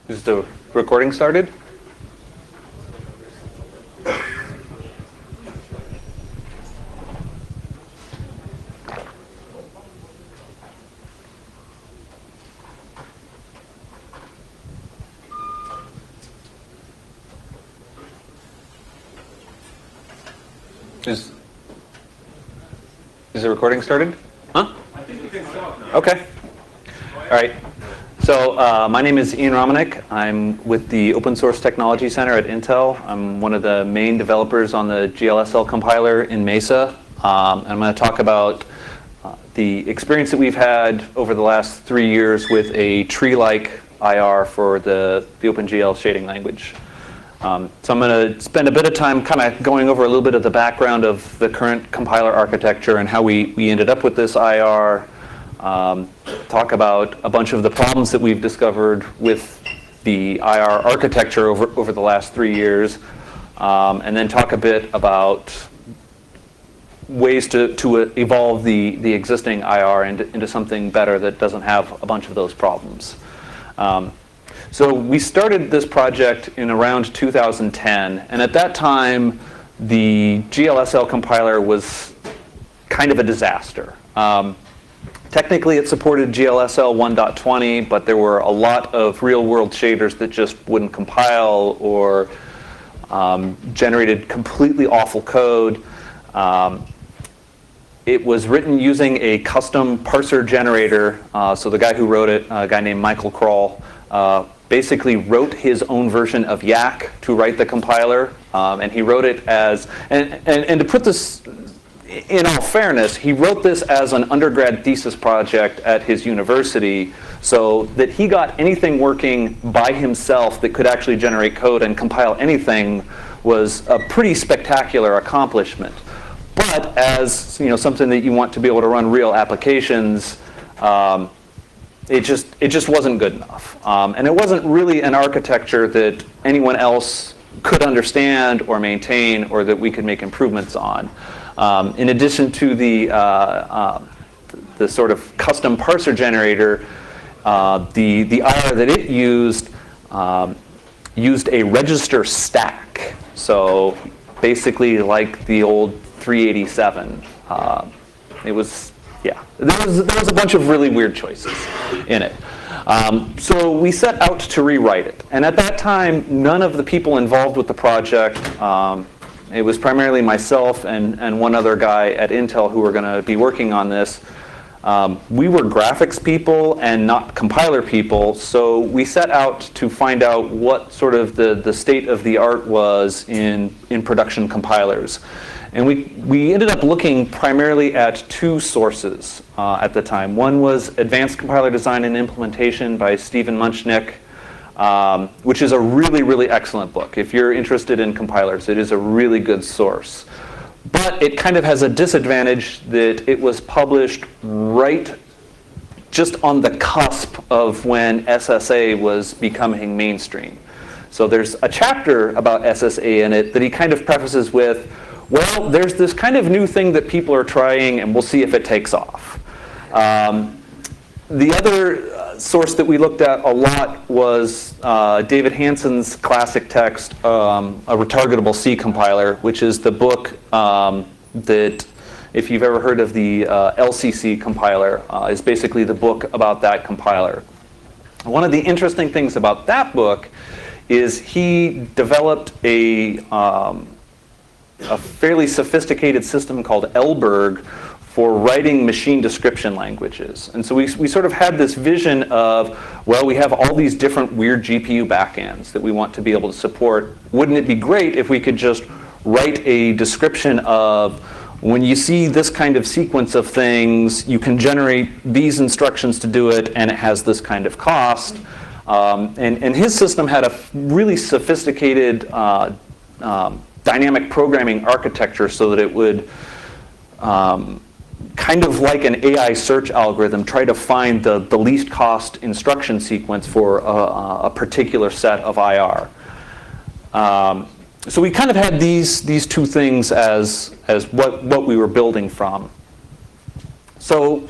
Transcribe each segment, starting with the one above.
Is the recording started? Is the recording started? Huh? I think you can start now. Okay. All right. So my name is Ian Romanek. I'm with the Open Source Technology Center at Intel. I'm one of the main developers on the GLSL compiler in Mesa. I'm going to talk about the experience that we've had over the last 3 years with a tree-like IR for the OpenGL shading language. So I'm going to spend a bit of time kind of going over a little bit of the background of the current compiler architecture and how we ended up with this IR. Talk about a bunch of the problems that we've discovered with the IR architecture over the last 3 years, and then talk a bit about ways to evolve the existing IR into something better that doesn't have a bunch of those problems. So we started this project in around 2010, and at that time, the GLSL compiler was kind of a disaster. Technically, it supported GLSL 1.20, but there were a lot of real-world shaders that just wouldn't compile or generated completely awful code. It was written using a custom parser generator. So the guy who wrote it, a guy named Michael Kroll, basically wrote his own version of Yak to write the compiler, and he wrote it as, and to put this in all fairness, he wrote this as an undergrad thesis project at his university, so that he got anything working by himself that could actually generate code and compile anything was a pretty spectacular accomplishment. But as something that you want to be able to run real applications, it just wasn't good enough. And it wasn't really an architecture that anyone else could understand or maintain or that we could make improvements on. In addition to the sort of custom parser generator, the IR that it used a register stack. So basically like the old 387. It was, yeah, there was a bunch of really weird choices in it. So we set out to rewrite it. And at that time, none of the people involved with the project, it was primarily myself and one other guy at Intel who were going to be working on this. We were graphics people and not compiler people, so we set out to find out what sort of the state of the art was in production compilers. And we ended up looking primarily at two sources at the time. One was Advanced Compiler Design and Implementation by Stephen Munchnick, which is a really, really excellent book. If you're interested in compilers, it is a really good source. But it kind of has a disadvantage that it was published right just on the cusp of when SSA was becoming mainstream. So there's a chapter about SSA in it that he kind of prefaces with, well, there's this kind of new thing that people are trying, and we'll see if it takes off. The other source that we looked at a lot was David Hansen's classic text, A Retargetable C Compiler, which is the book that, if you've ever heard of the LCC compiler, is basically the book about that compiler. One of the interesting things about that book is he developed a fairly sophisticated system called LBERG for writing machine description languages. And so we sort of had this vision of, well, we have all these different weird GPU backends that we want to be able to support. Wouldn't it be great if we could just write a description of, when you see this kind of sequence of things, you can generate these instructions to do it, and it has this kind of cost. And his system had a really sophisticated dynamic programming architecture so that it would, kind of like an AI search algorithm, try to find the least cost instruction sequence for a particular set of IR. So we kind of had these two things as what we were building from. So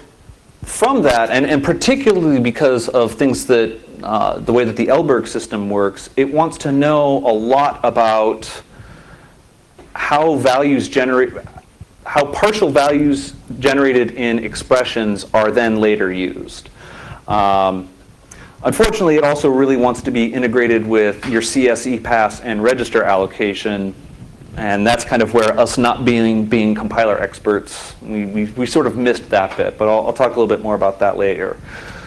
from that, and particularly because of things that the way that the Elberg system works, it wants to know a lot about how partial values generated in expressions are then later used. Unfortunately, it also really wants to be integrated with your CSE pass and register allocation, and that's kind of where us not being compiler experts, we sort of missed that bit, but I'll talk a little bit more about that later.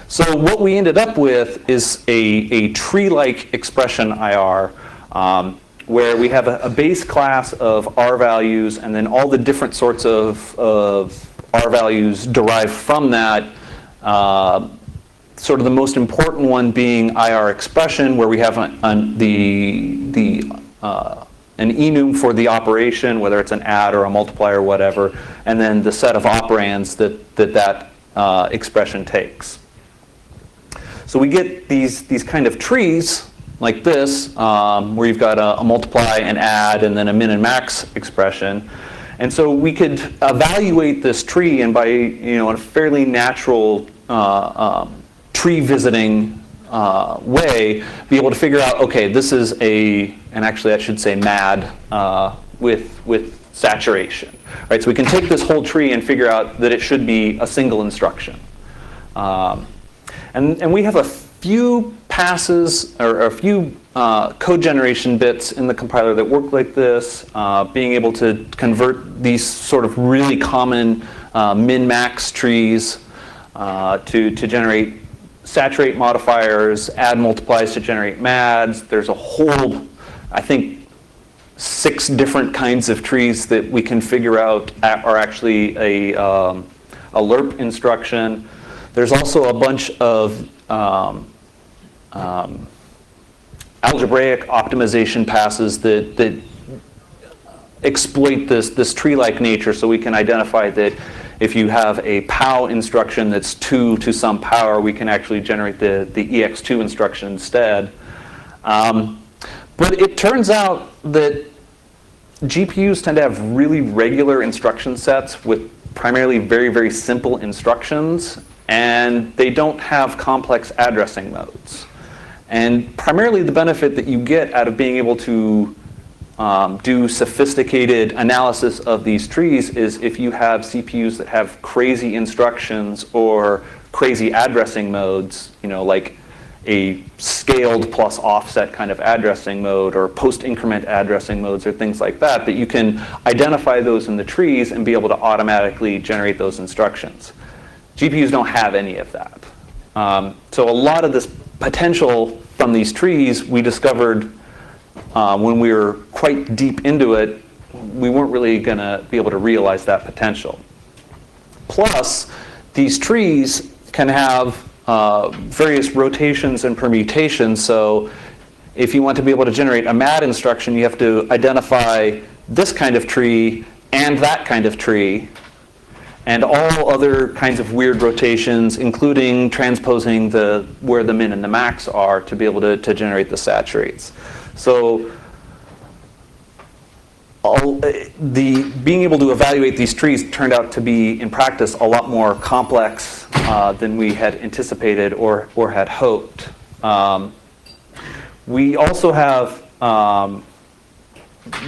So what we ended up with is a tree-like expression IR, where we have a base class of R values and then all the different sorts of R values derived from that. Sort of the most important one being IR expression, where we have an enum for the operation, whether it's an add or a multiply or whatever, and then the set of operands that expression takes. So we get these kind of trees like this, where you've got a multiply, an add, and then a min and max expression. And so we could evaluate this tree, and by a fairly natural tree visiting way, be able to figure out, okay, this is and actually I should say MAD with saturation, right? So we can take this whole tree and figure out that it should be a single instruction. And we have a few passes or a few code generation bits in the compiler that work like this, being able to convert these sort of really common min-max trees to generate saturate modifiers, add multiplies to generate MADs. There's a whole, I think, 6 different kinds of trees that we can figure out are actually a lerp instruction. There's also a bunch of algebraic optimization passes that exploit this tree-like nature, so we can identify that if you have a POW instruction that's 2 to some power, we can actually generate the EX2 instruction instead. But it turns out that GPUs tend to have really regular instruction sets with primarily very, very simple instructions, and they don't have complex addressing modes. And primarily the benefit that you get out of being able to do sophisticated analysis of these trees is if you have CPUs that have crazy instructions or crazy addressing modes, like a scaled plus offset kind of addressing mode or post-increment addressing modes or things like that, that you can identify those in the trees and be able to automatically generate those instructions. GPUs don't have any of that. So a lot of this potential from these trees we discovered when we were quite deep into it. We weren't really going to be able to realize that potential. Plus, these trees can have various rotations and permutations. So if you want to be able to generate a MAD instruction, you have to identify this kind of tree and that kind of tree, and all other kinds of weird rotations, including transposing where the min and the max are to be able to generate the saturates. So being able to evaluate these trees turned out to be, in practice, a lot more complex than we had anticipated or had hoped. We also have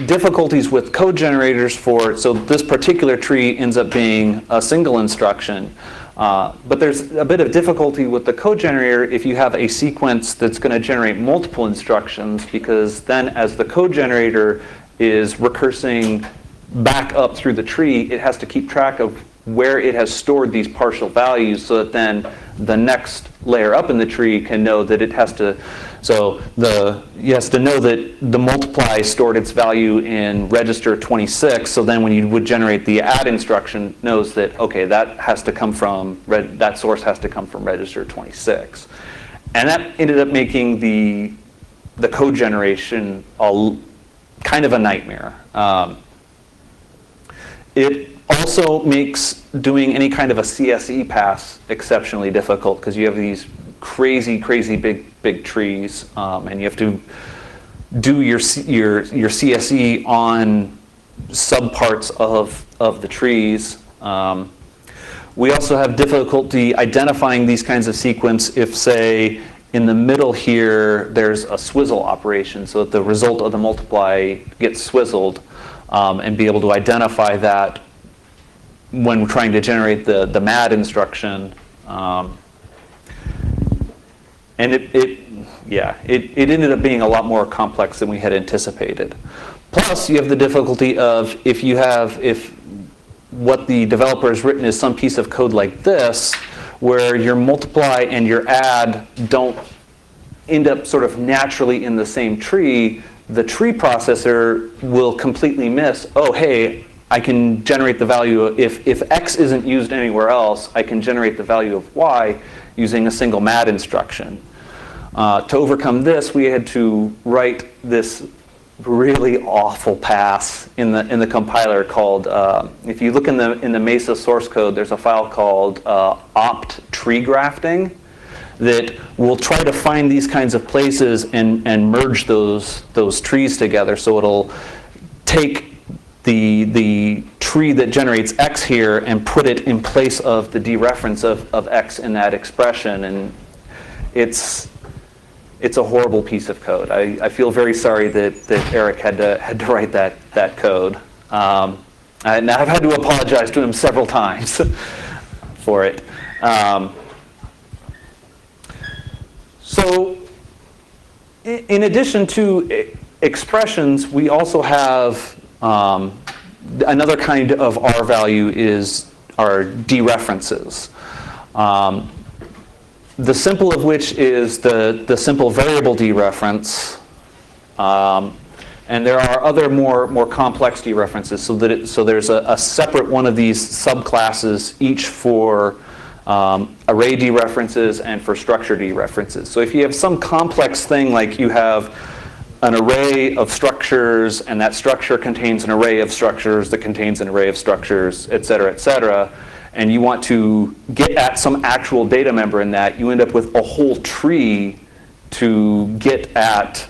difficulties with code generators so this particular tree ends up being a single instruction. But there's a bit of difficulty with the code generator if you have a sequence that's going to generate multiple instructions, because then as the code generator is recursing back up through the tree, it has to keep track of where it has stored these partial values so that then the next layer up in the tree can know that it has to, you has to know that the multiply stored its value in register 26, so then when you would generate the add instruction, knows that, okay, that has to come from, that source has to come from register 26. And that ended up making the code generation kind of a nightmare. It also makes doing any kind of a CSE pass exceptionally difficult, because you have these crazy big trees, and you have to do your CSE on subparts of the trees. We also have difficulty identifying these kinds of sequence if, say, in the middle here, there's a swizzle operation, so that the result of the multiply gets swizzled, and be able to identify that when we're trying to generate the MAD instruction. And it ended up being a lot more complex than we had anticipated. Plus, you have the difficulty of if what the developer has written is some piece of code like this, where your multiply and your add don't end up sort of naturally in the same tree, the tree processor will completely miss, oh, hey, I can generate the value, if X isn't used anywhere else, I can generate the value of Y using a single MAD instruction. To overcome this, we had to write this really awful pass in the compiler called, if you look in the Mesa source code, there's a file called opt tree grafting that will try to find these kinds of places and merge those trees together. So it'll take the tree that generates X here and put it in place of the dereference of X in that expression, and it's a horrible piece of code. I feel very sorry that Eric had to write that code. And I've had to apologize to him several times for it. So in addition to expressions, we also have another kind of R value is our dereferences. The simple of which is the simple variable dereference, and there are other more complex dereferences. So there's a separate one of these subclasses, each for array dereferences and for structure dereferences. So if you have some complex thing like you have an array of structures, and that structure contains an array of structures that contains an array of structures, et cetera, and you want to get at some actual data member in that, you end up with a whole tree to get at,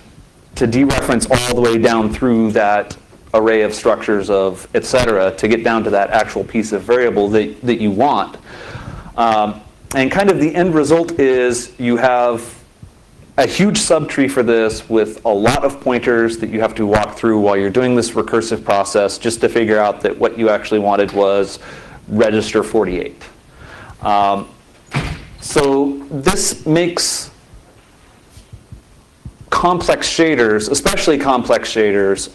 to dereference all the way down through that array of structures of et cetera, to get down to that actual piece of variable that you want. And kind of the end result is you have a huge subtree for this with a lot of pointers that you have to walk through while you're doing this recursive process just to figure out that what you actually wanted was register 48. So this makes complex shaders, especially complex shaders,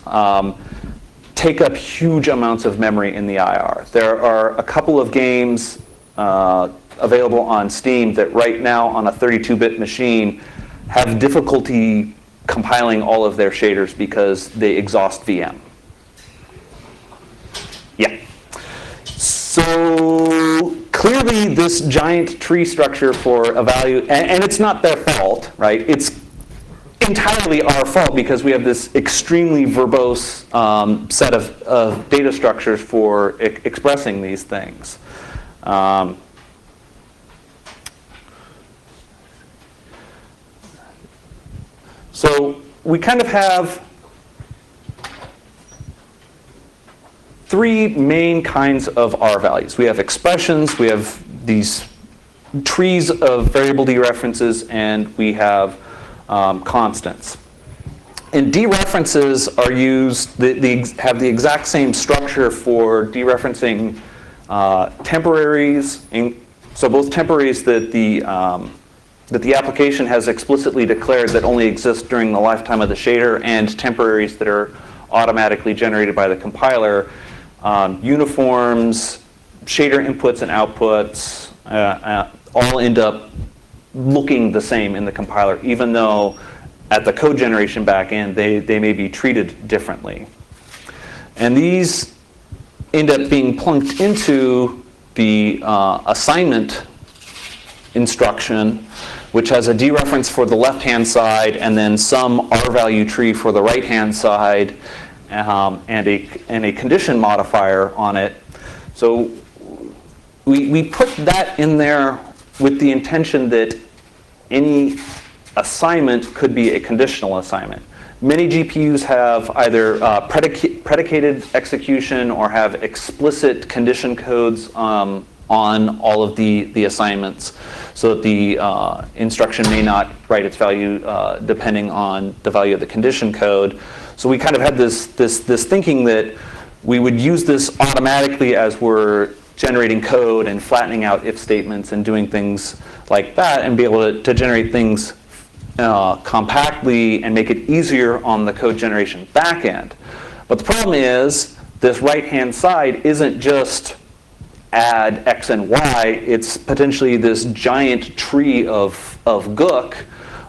take up huge amounts of memory in the IR. There are a couple of games available on Steam that right now on a 32-bit machine have difficulty compiling all of their shaders because they exhaust VM. Yeah. So clearly this giant tree structure for a value, and it's not their fault, right? It's entirely our fault because we have this extremely verbose set of data structures for expressing these things. So we kind of have three main kinds of R values. We have expressions, we have these trees of variable dereferences, and we have constants. And dereferences are used, have the exact same structure for dereferencing temporaries, so both temporaries that the application has explicitly declared that only exist during the lifetime of the shader, and temporaries that are automatically generated by the compiler. Uniforms, shader inputs and outputs all end up looking the same in the compiler, even though at the code generation backend they may be treated differently. And these end up being plunked into the assignment instruction, which has a dereference for the left-hand side and then some R value tree for the right-hand side, and a condition modifier on it. So we put that in there with the intention that any assignment could be a conditional assignment. Many GPUs have either predicated execution or have explicit condition codes on all of the assignments. so that the instruction may not write its value depending on the value of the condition code. So we kind of had this thinking that we would use this automatically as we're generating code and flattening out if statements and doing things like that, and be able to generate things compactly and make it easier on the code generation backend. But the problem is, this right-hand side isn't just add X and Y, it's potentially this giant tree of Gook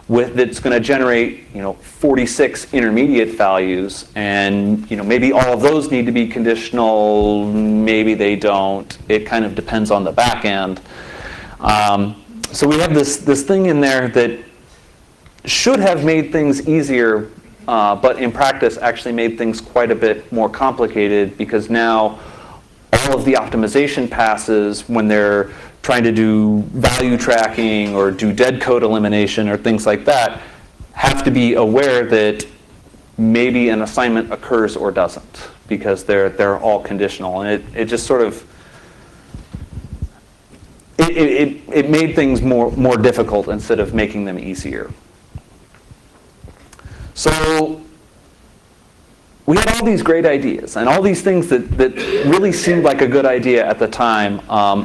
that's going to generate 46 intermediate values, and maybe all of those need to be conditional, maybe they don't. It kind of depends on the back end. So we have this thing in there that should have made things easier, but in practice actually made things quite a bit more complicated, because now all of the optimization passes, when they're trying to do value tracking or do dead code elimination or things like that, have to be aware that maybe an assignment occurs or doesn't, because they're all conditional. And it just sort of, it made things more difficult instead of making them easier. So we had all these great ideas and all these things that really seemed like a good idea at the time,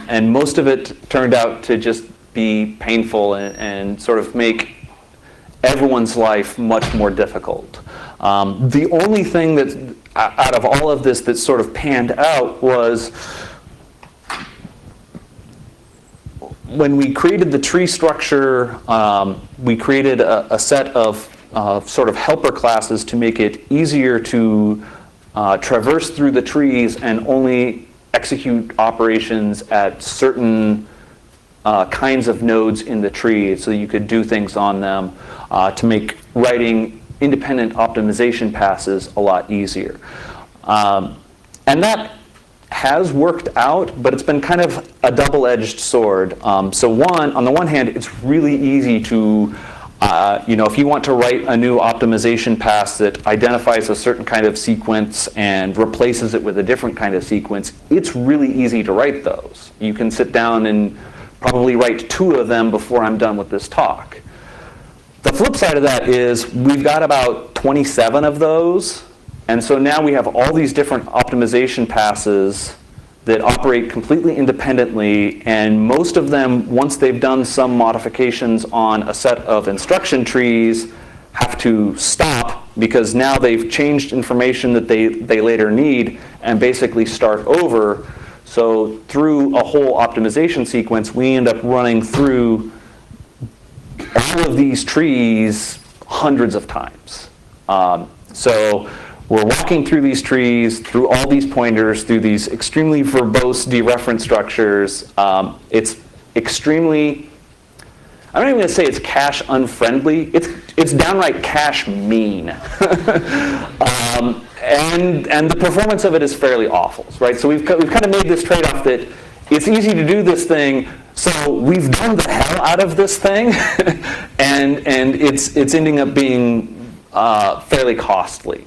and most of it turned out to just be painful and sort of make everyone's life much more difficult. The only thing that, out of all of this, that sort of panned out was when we created the tree structure, we created a set of sort of helper classes to make it easier to traverse through the trees and only execute operations at certain kinds of nodes in the tree, so you could do things on them to make writing independent optimization passes a lot easier. And that has worked out, but it's been kind of a double-edged sword. So on the one hand, it's really easy to if you want to write a new optimization pass that identifies a certain kind of sequence and replaces it with a different kind of sequence, it's really easy to write those. You can sit down and probably write 2 of them before I'm done with this talk. The flip side of that is we've got about 27 of those, and so now we have all these different optimization passes that operate completely independently, and most of them, once they've done some modifications on a set of instruction trees, have to stop, because now they've changed information that they later need and basically start over. So through a whole optimization sequence, we end up running through all of these trees hundreds of times. So we're walking through these trees, through all these pointers, through these extremely verbose dereference structures. It's extremely, I'm not even going to say it's cache unfriendly. It's downright cache mean. And the performance of it is fairly awful, right? So we've kind of made this trade-off that it's easy to do this thing, so we've done the hell out of this thing, and it's ending up being fairly costly.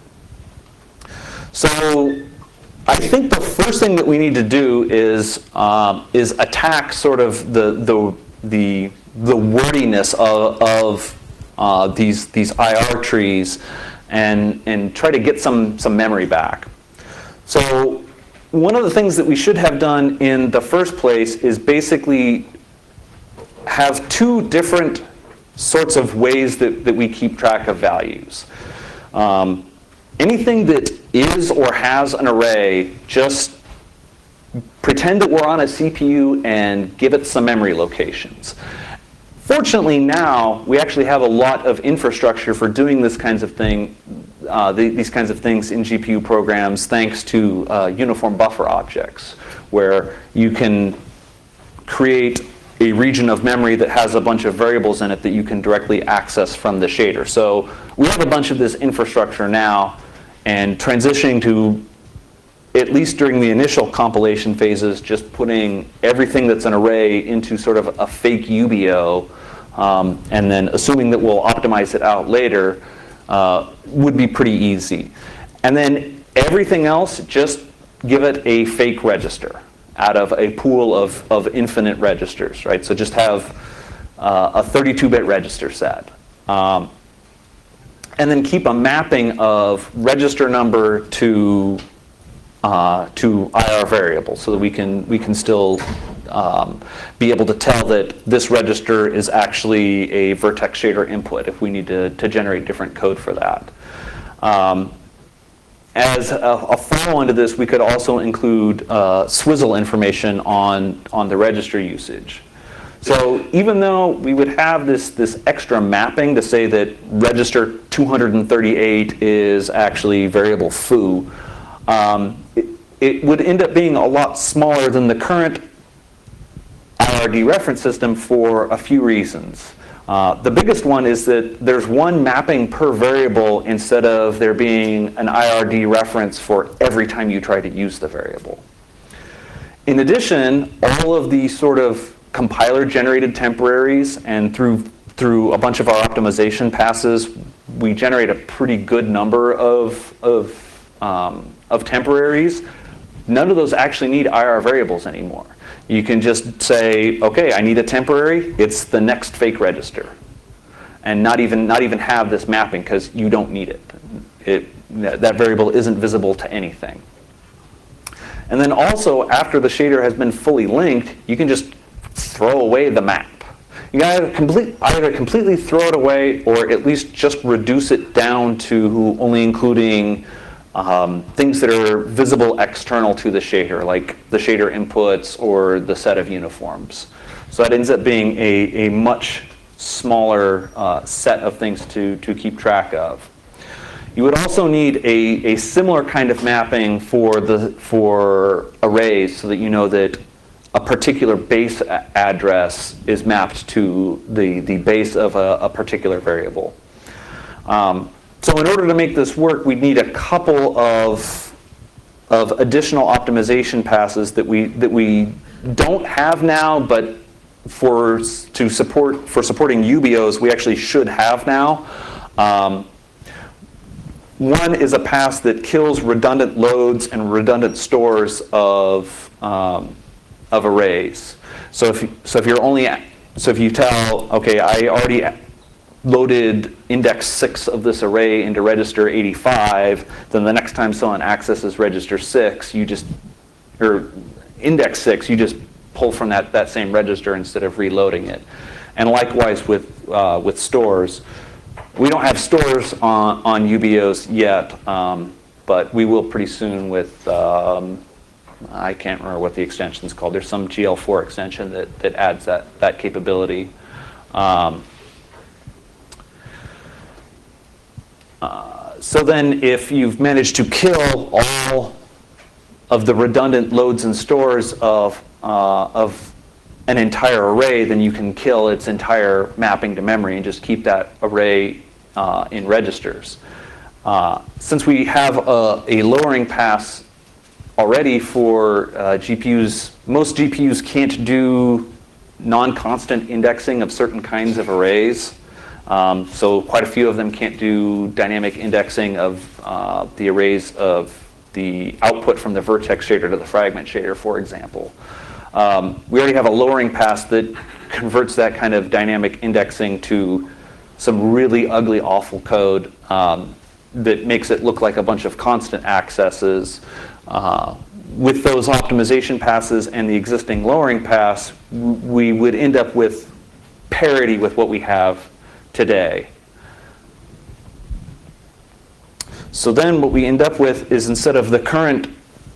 So I think the first thing that we need to do is attack sort of the wordiness of these IR trees and try to get some memory back. So one of the things that we should have done in the first place is basically have 2 different sorts of ways that we keep track of values. Anything that is or has an array, just pretend that we're on a CPU and give it some memory locations. Fortunately now, we actually have a lot of infrastructure for doing this kinds of thing, these kinds of things in GPU programs, thanks to uniform buffer objects, where you can create a region of memory that has a bunch of variables in it that you can directly access from the shader. So we have a bunch of this infrastructure now, and transitioning to, at least during the initial compilation phases, just putting everything that's an array into sort of a fake UBO, and then assuming that we'll optimize it out later, would be pretty easy. And then everything else, just give it a fake register out of a pool of infinite registers, right? So just have a 32-bit register set. And then keep a mapping of register number to IR variables, so that we can still be able to tell that this register is actually a vertex shader input if we need to generate different code for that. As a follow-on to this, we could also include swizzle information on the register usage. So even though we would have this extra mapping to say that register 238 is actually variable foo, it would end up being a lot smaller than the current IRD reference system for a few reasons. The biggest one is that there's one mapping per variable instead of there being an IRD reference for every time you try to use the variable. In addition, all of the sort of compiler-generated temporaries and through a bunch of our optimization passes, we generate a pretty good number of temporaries. None of those actually need IR variables anymore. You can just say, okay, I need a temporary, it's the next fake register. And not even have this mapping, because you don't need it. That variable isn't visible to anything. And then also, after the shader has been fully linked, you can just throw away the map. You gotta either completely throw it away, or at least just reduce it down to only including things that are visible external to the shader, like the shader inputs or the set of uniforms. So that ends up being a much smaller set of things to keep track of. You would also need a similar kind of mapping for arrays, so that you know that a particular base address is mapped to the base of a particular variable. So in order to make this work, we'd need a couple of additional optimization passes that we don't have now, but for supporting UBOs, we actually should have now. One is a pass that kills redundant loads and redundant stores of arrays. So if you tell, okay, I already loaded index 6 of this array into register 85, then the next time someone accesses register 6, or index 6, you just pull from that same register instead of reloading it. And likewise with stores. We don't have stores on UBOs yet, but we will pretty soon with, I can't remember what the extension is called. There's some GL4 extension that adds that capability. So then if you've managed to kill all of the redundant loads and stores of an entire array, then you can kill its entire mapping to memory and just keep that array in registers. Since we have a lowering pass already for GPUs, most GPUs can't do non-constant indexing of certain kinds of arrays. So quite a few of them can't do dynamic indexing of the arrays of the output from the vertex shader to the fragment shader, for example. We already have a lowering pass that converts that kind of dynamic indexing to some really ugly, awful code that makes it look like a bunch of constant accesses. With those optimization passes and the existing lowering pass, we would end up with parity with what we have today. So then what we end up with is, instead of the current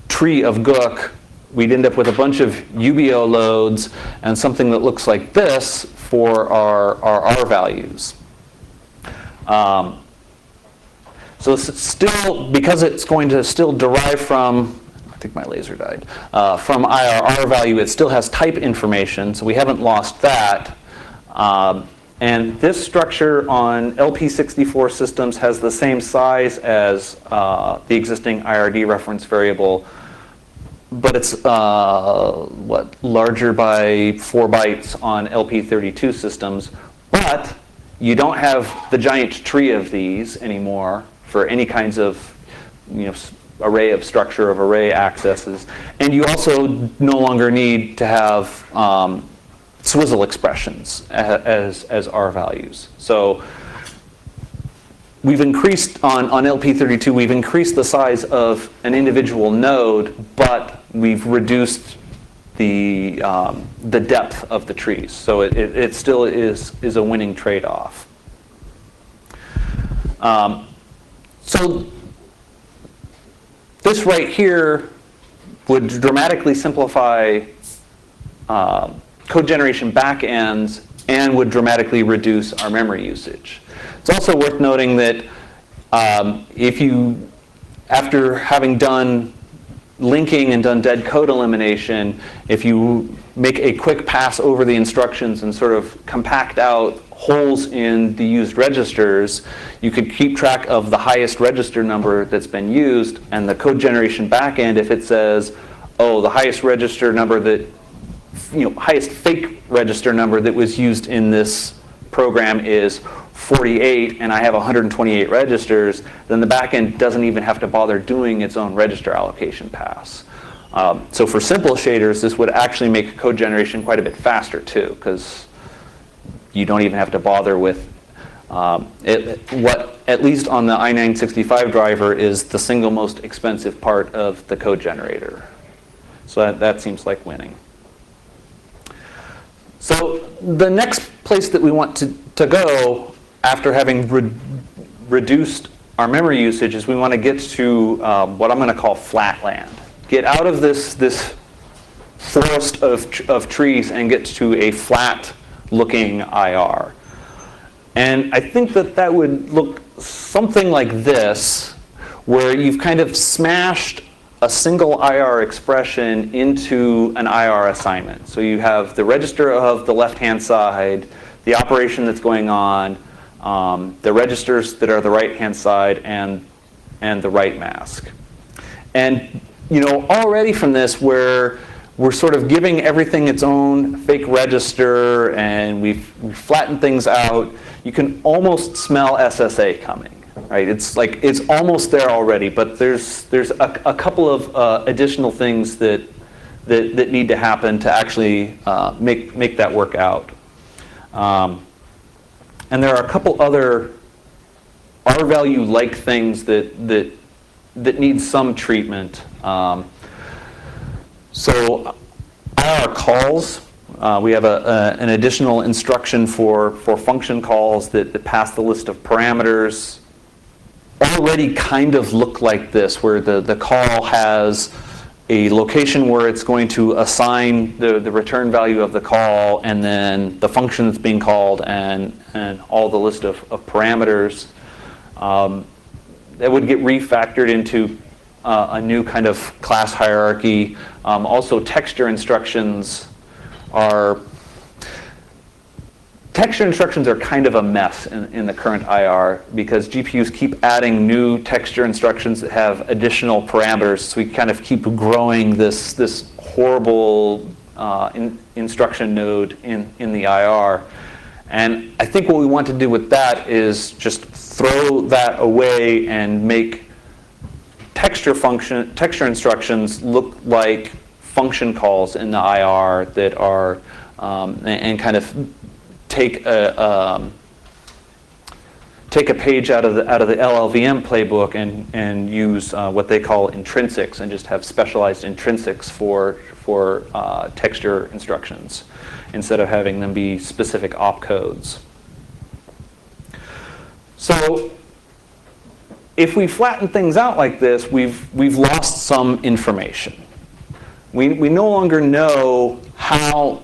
tree of Gook, we'd end up with a bunch of UBO loads and something that looks like this for our R values. So still, because it's going to still derive from, I think my laser died, from IRR value, it still has type information, so we haven't lost that. And this structure on LP64 systems has the same size as the existing IRD reference variable, but it's larger by 4 bytes on LP32 systems. But you don't have the giant tree of these anymore for any kinds of array of structure of array accesses, and you also no longer need to have swizzle expressions as R values. So we've increased on LP32, we've increased the size of an individual node, but we've reduced the depth of the trees. So it still is a winning trade-off. So this right here would dramatically simplify code generation backends and would dramatically reduce our memory usage. It's also worth noting that if you, after having done linking and done dead code elimination, if you make a quick pass over the instructions and sort of compact out holes in the used registers, you could keep track of the highest register number that's been used, and the code generation backend, if it says, oh, the highest register number that, highest fake register number that was used in this program is 48, and I have 128 registers, then the backend doesn't even have to bother doing its own register allocation pass. So for simple shaders, this would actually make code generation quite a bit faster too, because you don't even have to bother with what, at least on the i965 driver, is the single most expensive part of the code generator. So that seems like winning. So the next place that we want to go after having reduced our memory usage is we want to get to what I'm going to call flatland. Get out of this forest of trees and get to a flat looking IR. And I think that would look something like this, where you've kind of smashed a single IR expression into an IR assignment. So you have the register of the left-hand side, the operation that's going on, the registers that are the right-hand side, and the right mask. And already from this, where we're sort of giving everything its own fake register, and we've flattened things out, you can almost smell SSA coming. Right? It's almost there already, but there's a couple of additional things that need to happen to actually make that work out. And there are a couple other R value like things that need some treatment. So IR calls, we have an additional instruction for function calls that pass the list of parameters. Already kind of look like this, where the call has a location where it's going to assign the return value of the call, and then the function that's being called, and all the list of parameters. That would get refactored into a new kind of class hierarchy. Also, texture instructions are kind of a mess in the current IR, because GPUs keep adding new texture instructions that have additional parameters. So we kind of keep growing this horrible instruction node in the IR. And I think what we want to do with that is just throw that away and make texture instructions look like function calls in the IR that are and kind of take a page out of the LLVM playbook and use what they call intrinsics, and just have specialized intrinsics for texture instructions instead of having them be specific opcodes. So if we flatten things out like this, we've lost some information. We no longer know how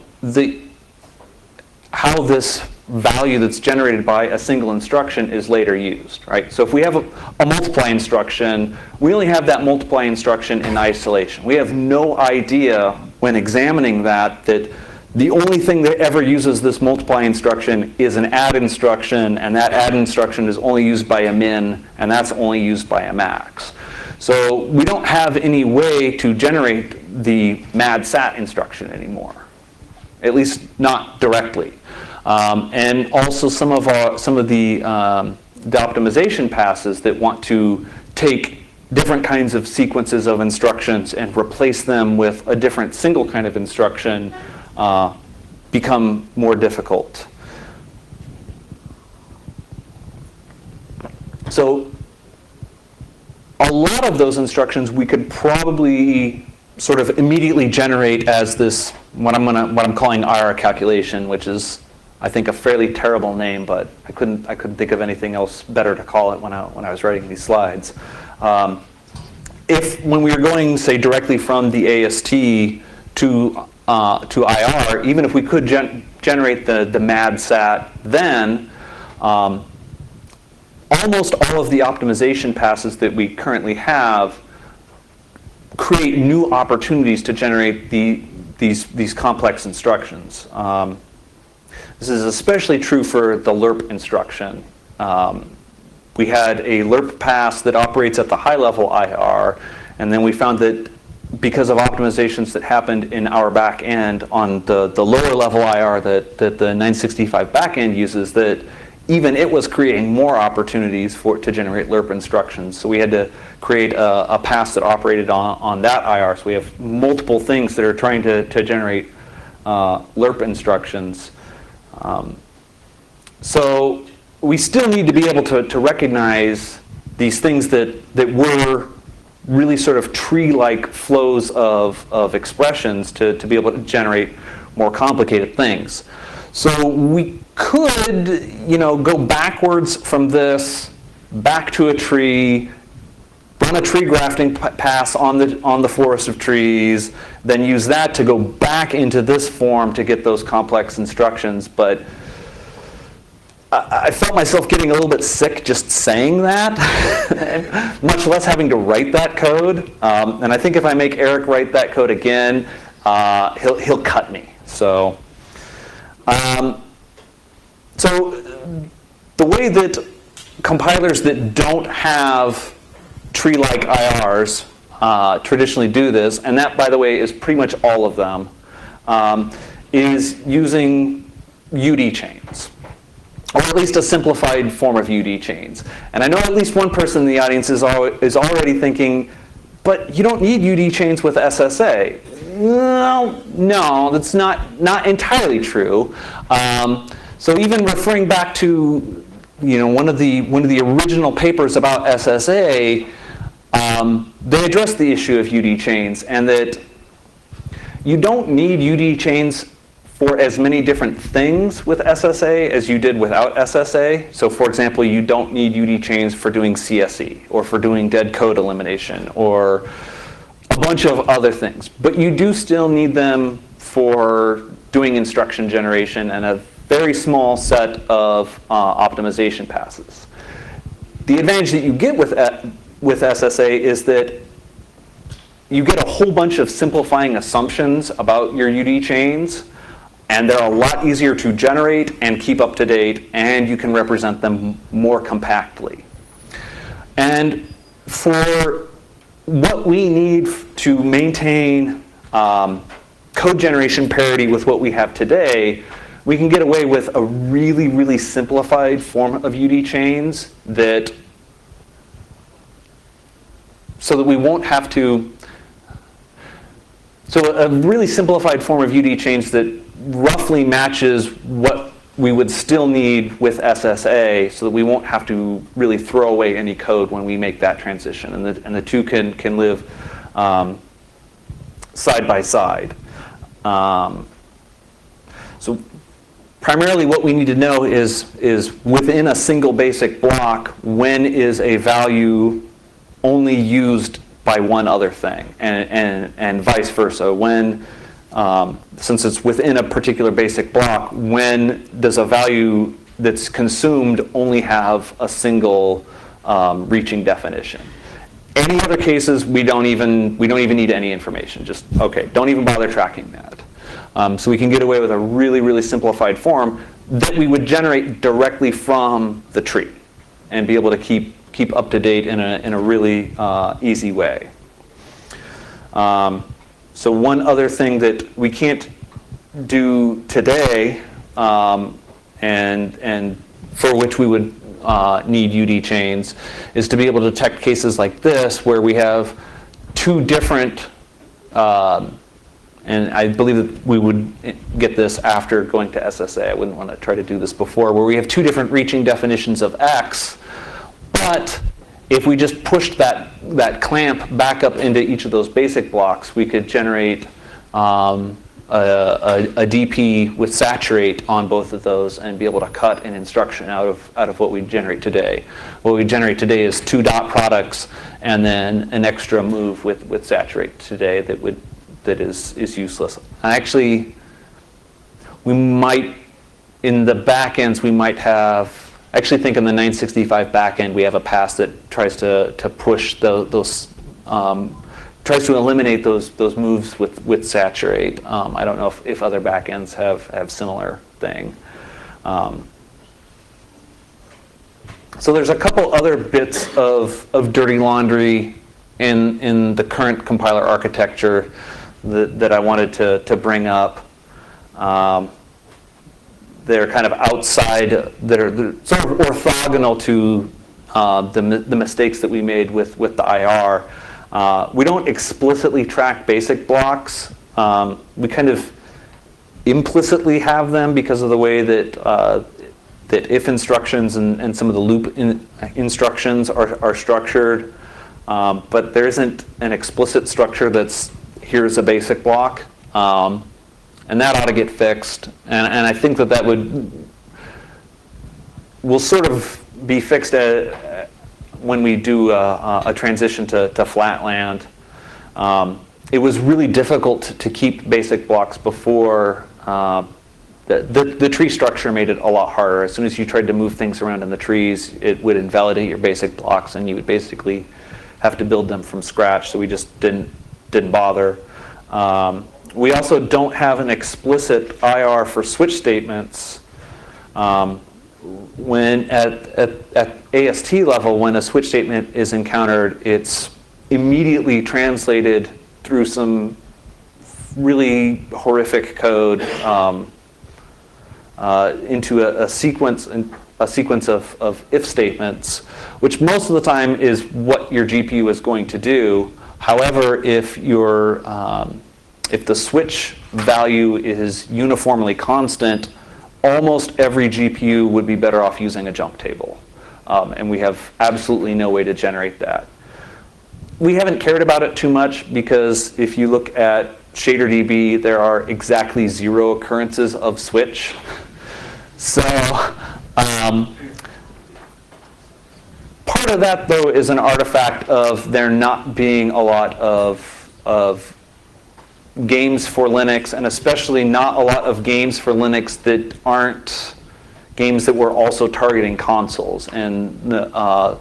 this value that's generated by a single instruction is later used, right? So if we have a multiply instruction, we only have that multiply instruction in isolation. We have no idea when examining that the only thing that ever uses this multiply instruction is an add instruction, and that add instruction is only used by a min, and that's only used by a max. So we don't have any way to generate the mad sat instruction anymore, at least not directly. And also some of the optimization passes that want to take different kinds of sequences of instructions and replace them with a different single kind of instruction become more difficult. So a lot of those instructions we could probably sort of immediately generate as this, what I'm calling IR calculation, which is, I think, a fairly terrible name, but I couldn't think of anything else better to call it when I was writing these slides. If when we were going, say, directly from the AST to IR, even if we could generate the MAD SAT, then almost all of the optimization passes that we currently have create new opportunities to generate these complex instructions. This is especially true for the lerp instruction. We had a lerp pass that operates at the high-level IR, and then we found that because of optimizations that happened in our back end on the lower level IR that the 965 back end uses, that even it was creating more opportunities for it to generate lerp instructions. So we had to create a pass that operated on that IR. So we have multiple things that are trying to generate lerp instructions. So we still need to be able to recognize these things that were really sort of tree-like flows of expressions to be able to generate more complicated things. So we could, go backwards from this back to a tree, run a tree grafting pass on the forest of trees, then use that to go back into this form to get those complex instructions. But I felt myself getting a little bit sick just saying that, much less having to write that code. And I think if I make Eric write that code again, he'll cut me. So the way that compilers that don't have tree-like IRs traditionally do this, and that, by the way, is pretty much all of them, is using UD chains, or at least a simplified form of UD chains. And I know at least one person in the audience is already thinking, but you don't need UD chains with SSA. No, that's not entirely true. So even referring back to one of the original papers about SSA, they addressed the issue of UD chains, and that you don't need UD chains for as many different things with SSA as you did without SSA. So for example, you don't need UD chains for doing CSE, or for doing dead code elimination, or a bunch of other things. But you do still need them for doing instruction generation and a very small set of optimization passes. The advantage that you get with SSA is that you get a whole bunch of simplifying assumptions about your UD chains, and they're a lot easier to generate and keep up to date, and you can represent them more compactly. And for what we need to maintain code generation parity with what we have today, we can get away with a really, really simplified form of UD chains so that we won't have to, so a really simplified form of UD chains that roughly matches what we would still need with SSA, so that we won't have to really throw away any code when we make that transition, and the two can live side by side. So primarily what we need to know is within a single basic block, when is a value only used by one other thing, and vice versa. When, since it's within a particular basic block, when does a value that's consumed only have a single reaching definition? Any other cases, we don't even need any information. Just, okay, don't even bother tracking that. So we can get away with a really, really simplified form that we would generate directly from the tree and be able to keep up to date in a really easy way. So one other thing that we can't do today, and for which we would need UD chains, is to be able to detect cases like this, where we have two different and I believe that we would get this after going to SSA. I wouldn't want to try to do this before, where we have two different reaching definitions of X, but if we just pushed that clamp back up into each of those basic blocks, we could generate a DP with saturate on both of those and be able to cut an instruction out of what we generate today. What we generate today is two dot products and then an extra move with saturate today that is useless. Actually, we might, in the back ends, we might have, I actually think in the 965 back end we have a pass that tries to push those tries to eliminate those moves with saturate. I don't know if other backends have similar thing. So there's a couple other bits of dirty laundry in the current compiler architecture that I wanted to bring up. They're kind of outside, they're sort of orthogonal to the mistakes that we made with the IR. We don't explicitly track basic blocks. We kind of implicitly have them because of the way that if instructions and some of the loop instructions are structured. But there isn't an explicit structure that's here's a basic block. And that ought to get fixed. And I think that will sort of be fixed when we do a transition to Flatland. It was really difficult to keep basic blocks before. The tree structure made it a lot harder. As soon as you tried to move things around in the trees, it would invalidate your basic blocks, and you would basically have to build them from scratch. So we just didn't bother. We also don't have an explicit IR for switch statements. When at AST level, when a switch statement is encountered, it's immediately translated through some really horrific code into a sequence of if statements, which most of the time is what your GPU is going to do. However, if the switch value is uniformly constant, almost every GPU would be better off using a jump table. And we have absolutely no way to generate that. We haven't cared about it too much because if you look at ShaderDB, there are exactly 0 occurrences of switch. So part of that, though, is an artifact of there not being a lot of games for Linux, and especially not a lot of games for Linux that aren't games that were also targeting consoles. And the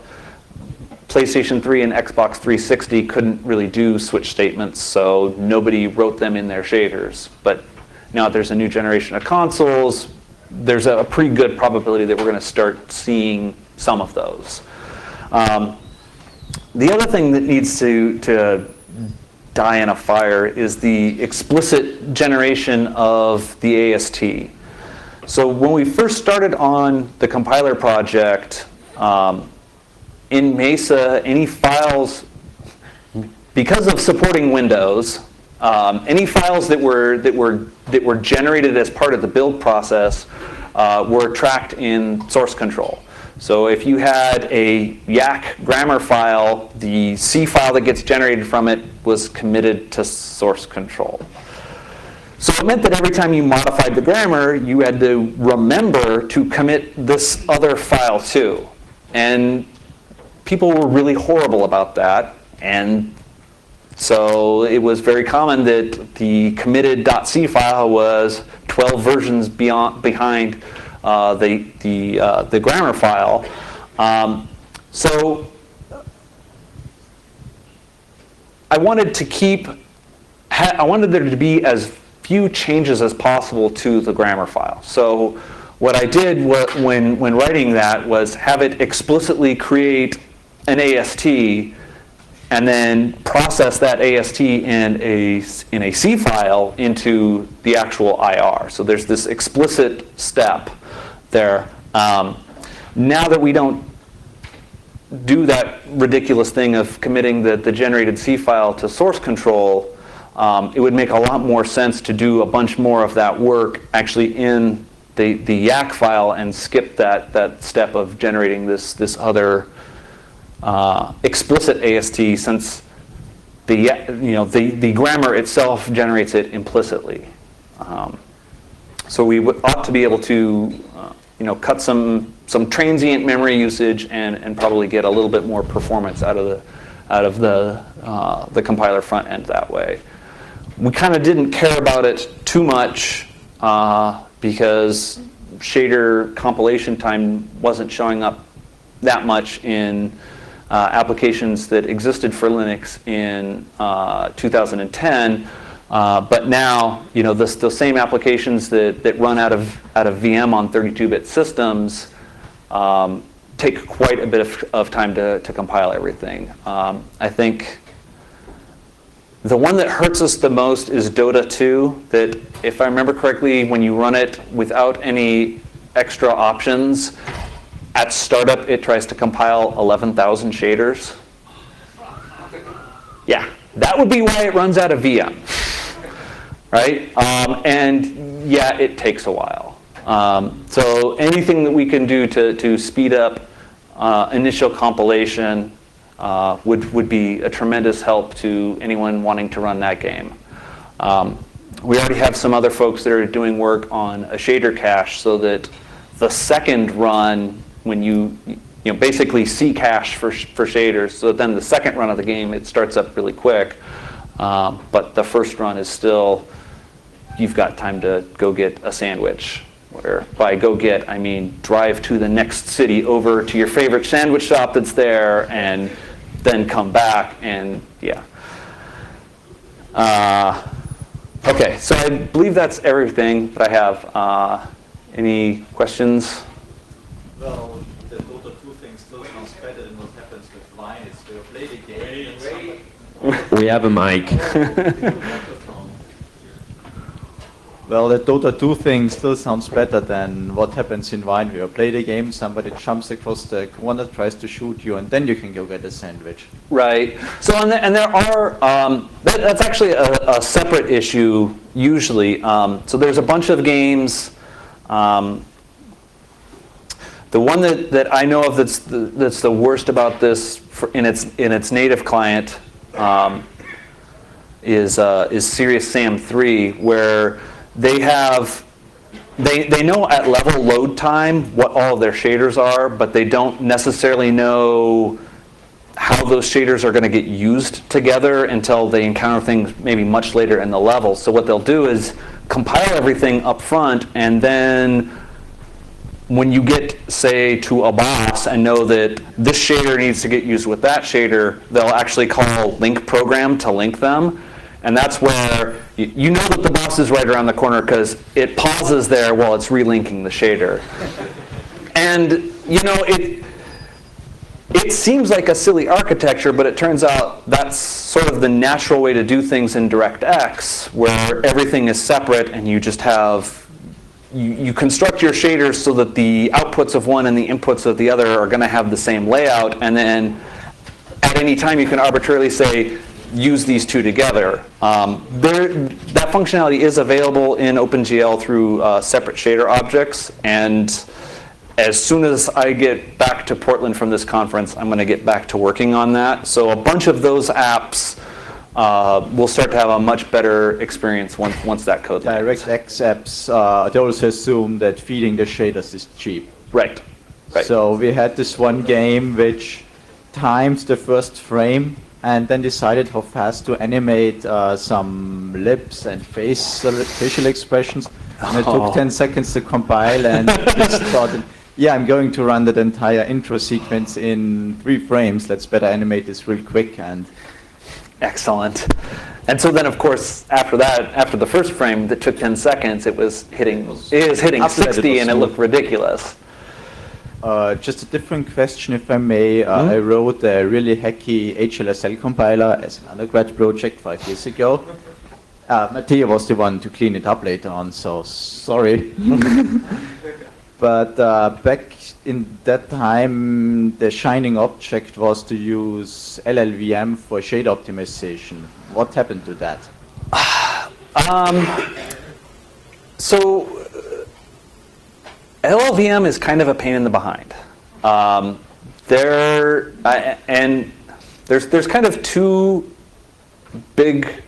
PlayStation 3 and Xbox 360 couldn't really do switch statements, so nobody wrote them in their shaders. But now that there's a new generation of consoles, there's a pretty good probability that we're going to start seeing some of those. The other thing that needs to die in a fire is the explicit generation of the AST. So when we first started on the compiler project, in Mesa, any files, because of supporting Windows, any files that were generated as part of the build process were tracked in source control. So if you had a Yak grammar file, the C file that gets generated from it was committed to source control. So it meant that every time you modified the grammar, you had to remember to commit this other file too. And people were really horrible about that. And so it was very common that the committed .c file was 12 versions behind the grammar file. So I wanted there to be as few changes as possible to the grammar file. So what I did when writing that was have it explicitly create an AST and then process that AST in a C file into the actual IR. So there's this explicit step there. Now that we don't do that ridiculous thing of committing the generated C file to source control, it would make a lot more sense to do a bunch more of that work actually in the YAC file and skip that step of generating this other explicit AST, since the grammar itself generates it implicitly. So we ought to be able to cut some transient memory usage and probably get a little bit more performance out of the compiler front end that way. We kind of didn't care about it too much because shader compilation time wasn't showing up that much in applications that existed for Linux in 2010. But now, those same applications that run out of VM on 32-bit systems take quite a bit of time to compile everything. I think the one that hurts us the most is Dota 2, that if I remember correctly, when you run it without any extra options, at startup it tries to compile 11,000 shaders. Yeah, that would be why it runs out of VM, right? And yeah, it takes a while. So anything that we can do to speed up initial compilation would be a tremendous help to anyone wanting to run that game. We already have some other folks that are doing work on a shader cache so that the second run, when you basically see cache for shaders, so then the second run of the game, it starts up really quick. But the first run is still, you've got time to go get a sandwich. Where by go get, I mean drive to the next city over to your favorite sandwich shop that's there and then come back and yeah. Okay, so I believe that's everything that I have. Any questions? Well, the Dota 2 thing still sounds better than what happens with Vine. It's to play the game and We have a mic. Well, the Dota 2 thing still sounds better than what happens in Vine. You play the game, somebody jumps across the corner, tries to shoot you, and then you can go get a sandwich. Right. So and there are that's actually a separate issue usually. So there's a bunch of games. The one that I know of that's the worst about this in its native client is Serious Sam 3, where they know at level load time what all of their shaders are, but they don't necessarily know how those shaders are going to get used together until they encounter things maybe much later in the level. So what they'll do is compile everything up front, and then when you get, say, to a boss and know that this shader needs to get used with that shader, they'll actually call link program to link them. And that's where you know that the boss is right around the corner because it pauses there while it's relinking the shader. And it seems like a silly architecture, but it turns out that's sort of the natural way to do things in DirectX, where everything is separate and you just have, you construct your shaders so that the outputs of one and the inputs of the other are going to have the same layout, and then at any time you can arbitrarily say, use these two together. That functionality is available in OpenGL through separate shader objects, and as soon as I get back to Portland from this conference, I'm going to get back to working on that. So a bunch of those apps will start to have a much better experience once that code lands. DirectX apps, they also assume that feeding the shaders is cheap. Right. So we had this one game which timed the first frame and then decided how fast to animate some lips and facial expressions. And it took 10 seconds to compile, and just thought, yeah, I'm going to run that entire intro sequence in 3 frames. Let's better animate this real quick. And excellent. And so then, of course, after that, after the first frame that took 10 seconds, it is hitting 60, and it looked ridiculous. Just a different question, if I may. I wrote a really hacky HLSL compiler as an undergrad project 5 years ago. Matteo was the one to clean it up later on, so sorry. But back in that time, the shining object was to use LLVM for shade optimization. What happened to that? So LLVM is kind of a pain in the behind. And there's kind of two big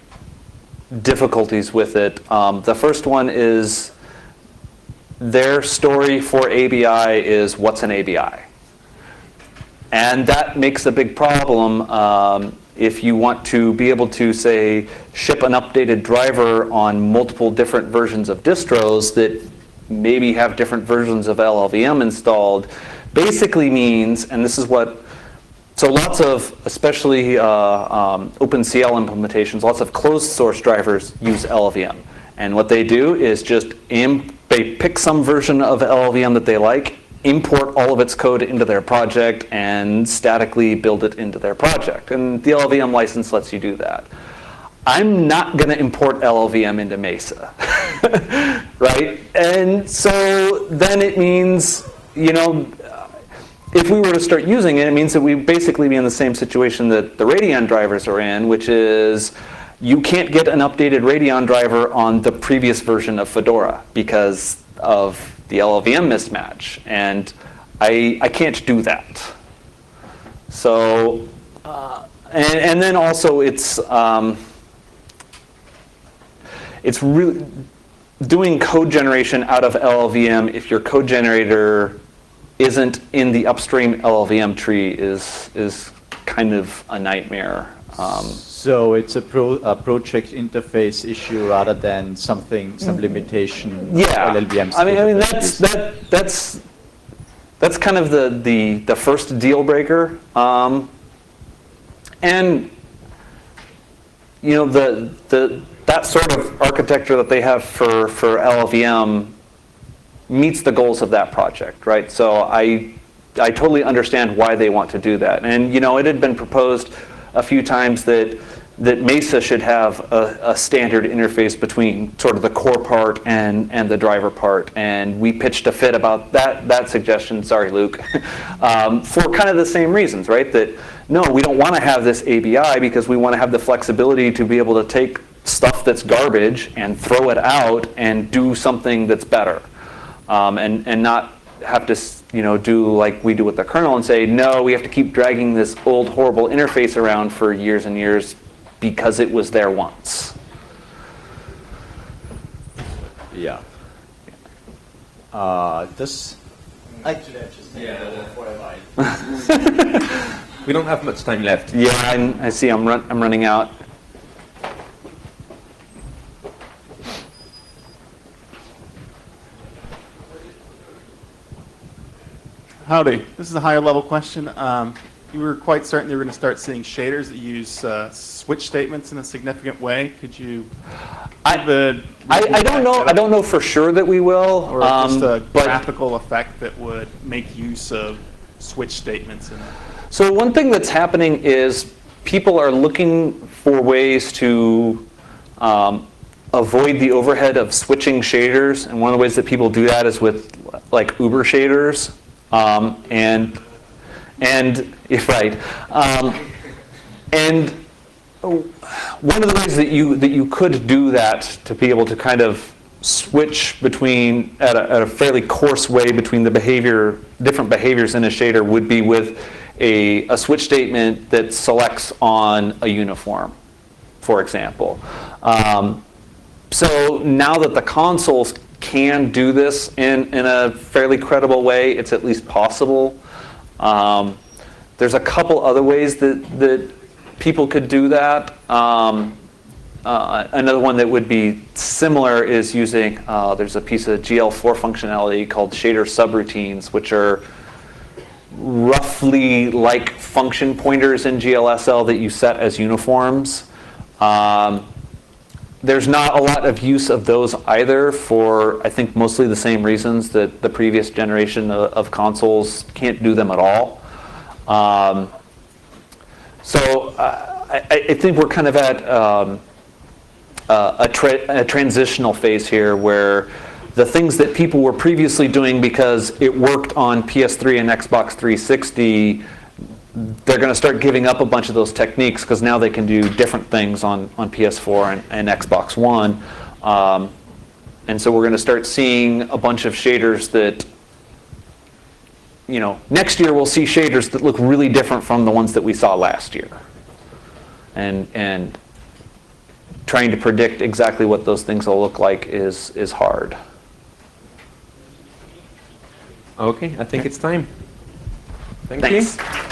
difficulties with it. The first one is their story for ABI is what's an ABI. And that makes a big problem if you want to be able to, say, ship an updated driver on multiple different versions of distros that maybe have different versions of LLVM installed. Basically means, and this is what, so lots of, especially OpenCL implementations, lots of closed source drivers use LLVM. And what they do is just they pick some version of LLVM that they like, import all of its code into their project, and statically build it into their project. And the LLVM license lets you do that. I'm not going to import LLVM into Mesa, right? And so then it means, if we were to start using it, it means that we'd basically be in the same situation that the Radeon drivers are in, which is you can't get an updated Radeon driver on the previous version of Fedora because of the LLVM mismatch, and I can't do that. So, and then also it's really doing code generation out of LLVM if your code generator isn't in the upstream LLVM tree is kind of a nightmare. So it's a project interface issue rather than some limitation. Yeah, LLVM I mean that's kind of the first deal breaker, and that sort of architecture that they have for LLVM meets the goals of that project, right? So I totally understand why they want to do that, and it had been proposed a few times that Mesa should have a standard interface between sort of the core part and the driver part, and we pitched a fit about that suggestion, sorry Luke, for kind of the same reasons, right? That no, we don't want to have this ABI because we want to have the flexibility to be able to take stuff that's garbage and throw it out and do something that's better, and not have to do like we do with the kernel and say, no, we have to keep dragging this old horrible interface around for years and years because it was there once. Yeah. We don't have much time left. Yeah, I see I'm running out. Howdy. This is a higher level question. You were quite certain you were going to start seeing shaders that use switch statements in a significant way. Could you I don't know. I don't know for sure that we will. Or just a graphical effect that would make use of switch statements. So one thing that's happening is people are looking for ways to avoid the overhead of switching shaders, and one of the ways that people do that is with like Uber shaders. And if right, and one of the ways that you could do that to be able to kind of switch between at a fairly coarse way between the different behaviors in a shader would be with a switch statement that selects on a uniform, for example. So now that the consoles can do this in a fairly credible way, it's at least possible. There's a couple other ways that people could do that. Another one that would be similar is using, there's a piece of GL4 functionality called shader subroutines, which are roughly like function pointers in GLSL that you set as uniforms. There's not a lot of use of those either for, I think, mostly the same reasons that the previous generation of consoles can't do them at all. So I think we're kind of at a transitional phase here where the things that people were previously doing because it worked on PS3 and Xbox 360, they're going to start giving up a bunch of those techniques because now they can do different things on PS4 and Xbox One. And so we're going to start seeing a bunch of shaders that, next year we'll see shaders that look really different from the ones that we saw last year. And trying to predict exactly what those things will look like is hard. Okay, I think it's time. Thank Thanks. you.